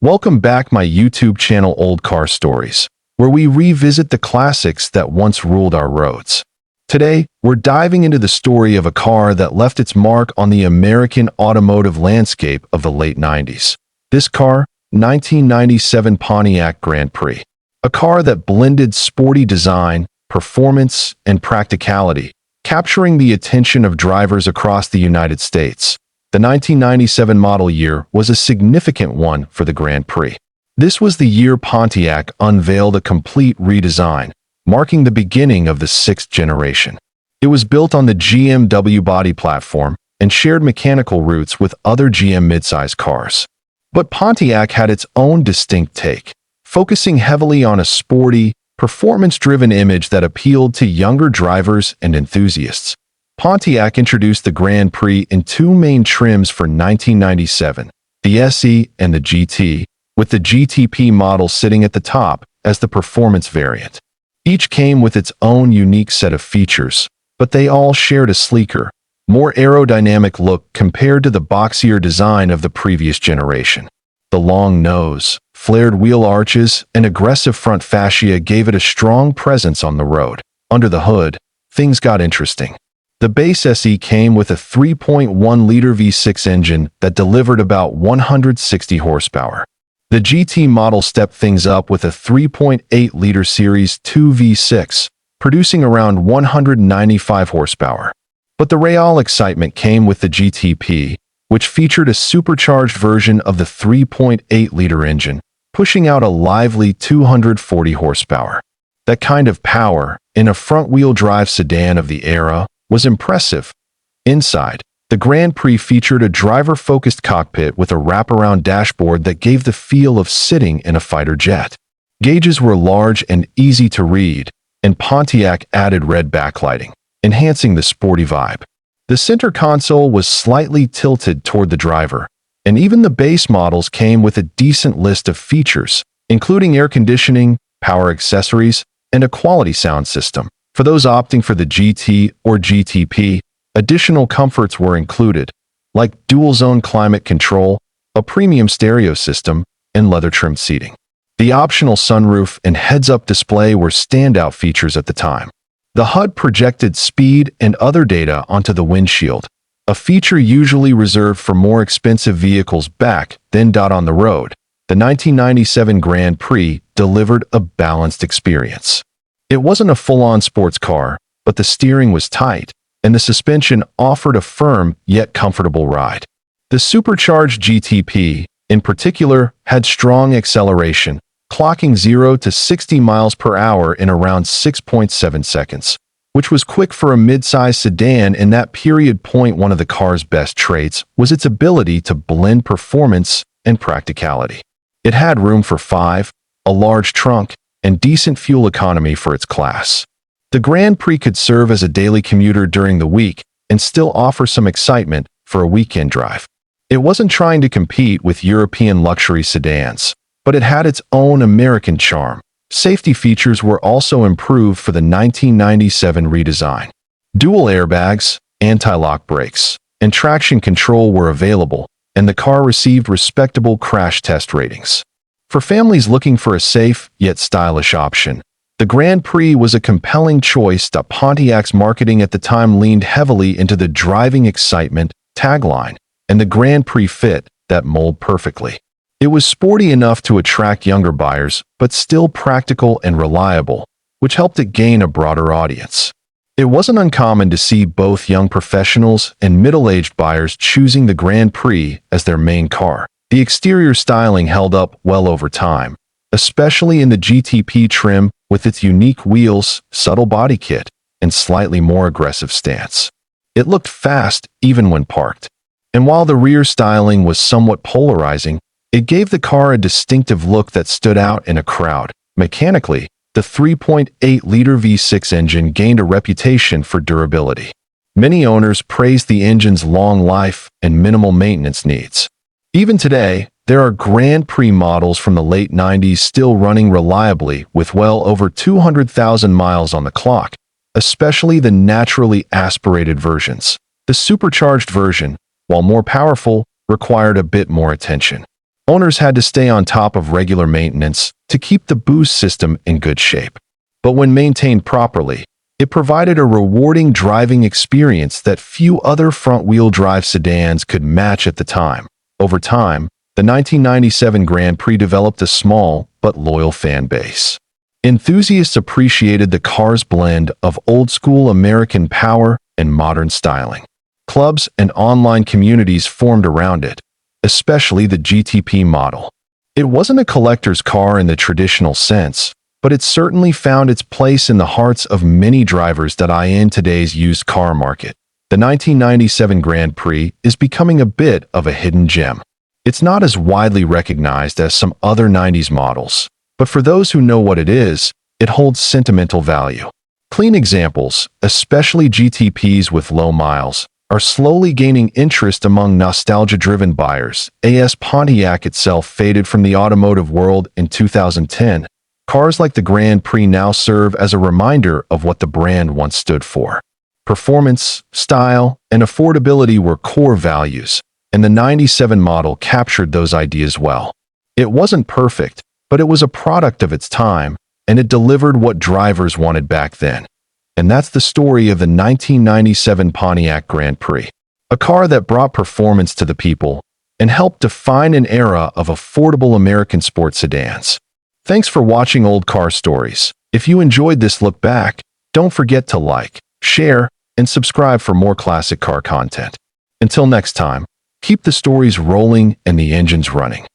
Welcome back my YouTube channel Old Car Stories, where we revisit the classics that once ruled our roads. Today, we're diving into the story of a car that left its mark on the American automotive landscape of the late 90s. This car, 1997 Pontiac Grand Prix. A car that blended sporty design, performance, and practicality, capturing the attention of drivers across the United States. The 1997 model year was a significant one for the Grand Prix. This was the year Pontiac unveiled a complete redesign, marking the beginning of the sixth generation. It was built on the GMW body platform and shared mechanical roots with other GM midsize cars. But Pontiac had its own distinct take, focusing heavily on a sporty, performance-driven image that appealed to younger drivers and enthusiasts. Pontiac introduced the Grand Prix in two main trims for 1997, the SE and the GT, with the GTP model sitting at the top as the performance variant. Each came with its own unique set of features, but they all shared a sleeker, more aerodynamic look compared to the boxier design of the previous generation. The long nose, flared wheel arches, and aggressive front fascia gave it a strong presence on the road. Under the hood, things got interesting. The base SE came with a 3.1-liter V6 engine that delivered about 160 horsepower. The GT model stepped things up with a 3.8-liter Series 2 V6, producing around 195 horsepower. But the real excitement came with the GTP, which featured a supercharged version of the 3.8-liter engine, pushing out a lively 240 horsepower. That kind of power, in a front-wheel drive sedan of the era, was impressive. Inside, the Grand Prix featured a driver-focused cockpit with a wraparound dashboard that gave the feel of sitting in a fighter jet. Gauges were large and easy to read, and Pontiac added red backlighting, enhancing the sporty vibe. The center console was slightly tilted toward the driver, and even the base models came with a decent list of features, including air conditioning, power accessories, and a quality sound system. For those opting for the GT or GTP, additional comforts were included, like dual-zone climate control, a premium stereo system, and leather-trimmed seating. The optional sunroof and heads-up display were standout features at the time. The HUD projected speed and other data onto the windshield, a feature usually reserved for more expensive vehicles back then. On the road, the 1997 Grand Prix delivered a balanced experience. It wasn't a full-on sports car, but the steering was tight, and the suspension offered a firm yet comfortable ride. The Supercharged GTP, in particular, had strong acceleration, clocking 0 to 60 miles per hour in around 6.7 seconds, which was quick for a mid-size sedan in that period. One of the car's best traits was its ability to blend performance and practicality. It had room for 5, a large trunk, and decent fuel economy for its class. The Grand Prix could serve as a daily commuter during the week and still offer some excitement for a weekend drive. It wasn't trying to compete with European luxury sedans, but it had its own American charm. Safety features were also improved for the 1997 redesign. Dual airbags, anti-lock brakes, and traction control were available, and the car received respectable crash test ratings. For families looking for a safe yet stylish option, the Grand Prix was a compelling choice. Pontiac's marketing at the time leaned heavily into the driving excitement tagline, and the Grand Prix fit that mold perfectly. It was sporty enough to attract younger buyers, but still practical and reliable, which helped it gain a broader audience. It wasn't uncommon to see both young professionals and middle-aged buyers choosing the Grand Prix as their main car. The exterior styling held up well over time, especially in the GTP trim with its unique wheels, subtle body kit, and slightly more aggressive stance. It looked fast even when parked. And while the rear styling was somewhat polarizing, it gave the car a distinctive look that stood out in a crowd. Mechanically, the 3.8-liter V6 engine gained a reputation for durability. Many owners praised the engine's long life and minimal maintenance needs. Even today, there are Grand Prix models from the late 90s still running reliably with well over 200,000 miles on the clock, especially the naturally aspirated versions. The supercharged version, while more powerful, required a bit more attention. Owners had to stay on top of regular maintenance to keep the boost system in good shape. But when maintained properly, it provided a rewarding driving experience that few other front-wheel drive sedans could match at the time. Over time, the 1997 Grand Prix developed a small but loyal fan base. Enthusiasts appreciated the car's blend of old-school American power and modern styling. Clubs and online communities formed around it, especially the GTP model. It wasn't a collector's car in the traditional sense, but it certainly found its place in the hearts of many drivers that eye in today's used car market. The 1997 Grand Prix is becoming a bit of a hidden gem. It's not as widely recognized as some other 90s models, but for those who know what it is, it holds sentimental value. Clean examples, especially GTPs with low miles, are slowly gaining interest among nostalgia-driven buyers. As Pontiac itself faded from the automotive world in 2010, cars like the Grand Prix now serve as a reminder of what the brand once stood for. Performance, style, and affordability were core values, and the 97 model captured those ideas well. It wasn't perfect, but it was a product of its time, and it delivered what drivers wanted back then. And that's the story of the 1997 Pontiac Grand Prix, a car that brought performance to the people and helped define an era of affordable American sports sedans. Thanks for watching Old Car Stories. If you enjoyed this look back, don't forget to like, share, and subscribe for more classic car content. Until next time, keep the stories rolling and the engines running.